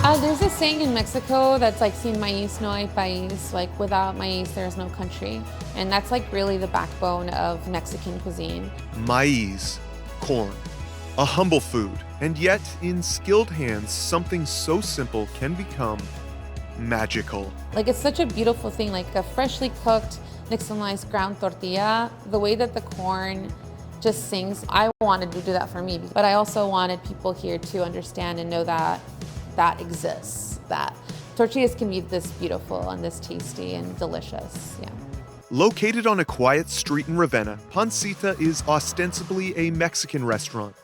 There's a saying in Mexico that's like, sin maíz no hay país, like without maize there's no country. And that's like really the backbone of Mexican cuisine. Maíz, corn, a humble food, and yet in skilled hands, something so simple can become magical. Like it's such a beautiful thing, like a freshly cooked nixtamalized ground tortilla, the way that the corn just sings. I wanted to do that for me, but I also wanted people here to understand and know that that exists, that tortillas can be this beautiful and this tasty and delicious, yeah. Located on a quiet street in Ravenna, Pancita is ostensibly a Mexican restaurant,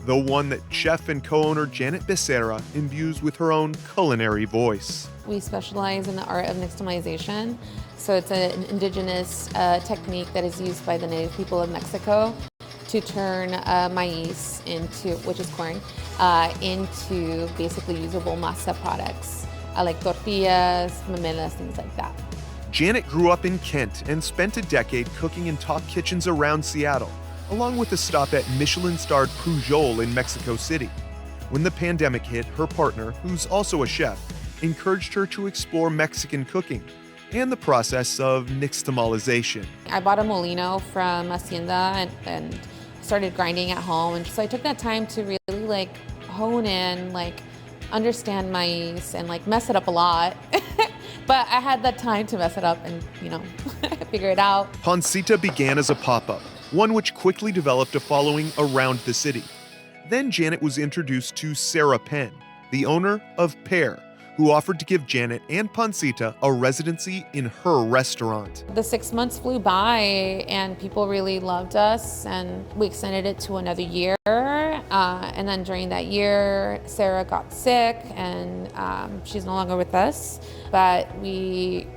though one that chef and co-owner Janet Becerra imbues with her own culinary voice. We specialize in the art of nixtamalization, so it's an indigenous technique that is used by the native people of Mexico to turn maíz into, which is corn, into basically usable masa products, like tortillas, memelas, things like that. Janet grew up in Kent and spent a decade cooking in top kitchens around Seattle, along with a stop at Michelin-starred Pujol in Mexico City. When the pandemic hit, her partner, who's also a chef, encouraged her to explore Mexican cooking and the process of nixtamalization. I bought a molino from Hacienda and started grinding at home, and so I took that time to really like hone in, like understand maíz and like mess it up a lot. But I had that time to mess it up and, you know, figure it out. Pancita began as a pop-up, one which quickly developed a following around the city. Then Janet was introduced to Sarah Penn, the owner of Pear, who offered to give Janet and Pancita a residency in her restaurant. The 6 months flew by and people really loved us, and we extended it to another year. And then during that year, Sarah got sick and she's no longer with us, but we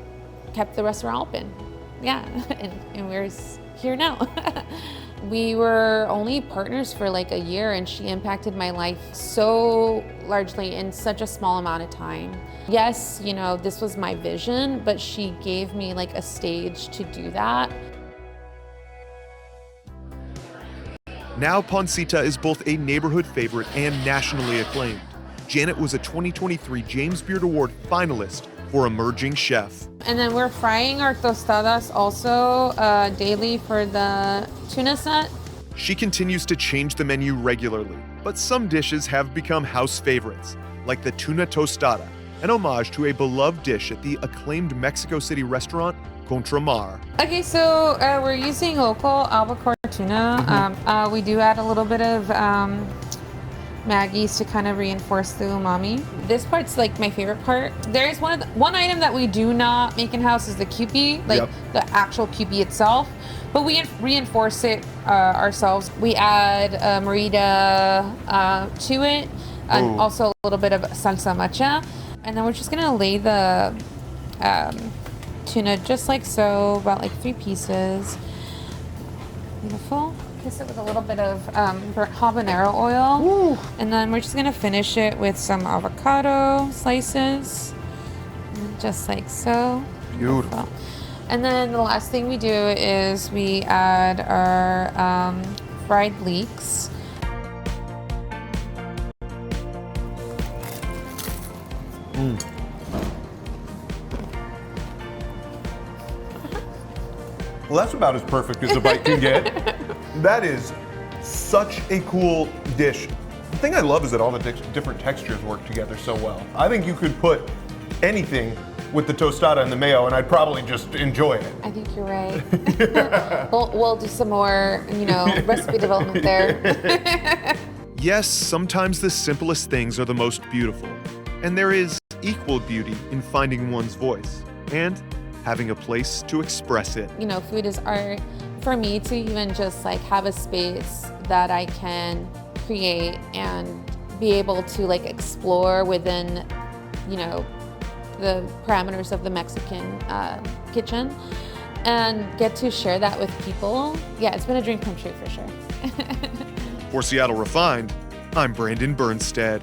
kept the restaurant open. Yeah, and we're here now. We were only partners for like a year, and she impacted my life so largely in such a small amount of time. Yes, you know, this was my vision, but she gave me like a stage to do that. Now Pancita is both a neighborhood favorite and nationally acclaimed. Janet was a 2023 James Beard Award finalist for Emerging Chef. And then we're frying our tostadas also daily for the tuna set. She continues to change the menu regularly, but some dishes have become house favorites, like the tuna tostada, an homage to a beloved dish at the acclaimed Mexico City restaurant Contramar. Okay, so we're using local albacore tuna. We do add a little bit of Maggie's to kind of reinforce the umami. This part's like my favorite part. There is one item that we do not make in-house is the Kewpie, like the actual Kewpie itself, but we reinforce it ourselves. We add morita to it, and also a little bit of salsa macha. And then we're just gonna lay the tuna just like so, about like 3 pieces. Beautiful. Kiss it with a little bit of burnt habanero oil. Ooh. And then we're just gonna finish it with some avocado slices, just like so. Beautiful. And then the last thing we do is we add our fried leeks. Well, that's about as perfect as a bite can get. That is such a cool dish. The thing I love is that all the different textures work together so well. I think you could put anything with the tostada and the mayo and I'd probably just enjoy it. I think you're right. we'll do some more, you know, recipe development there. Yes, sometimes the simplest things are the most beautiful. And there is equal beauty in finding one's voice and having a place to express it. You know, food is art. For me to even just like have a space that I can create and be able to like explore within, you know, the parameters of the Mexican kitchen and get to share that with people. Yeah, it's been a dream come true for sure. For Seattle Refined, I'm Brandon Bernstead.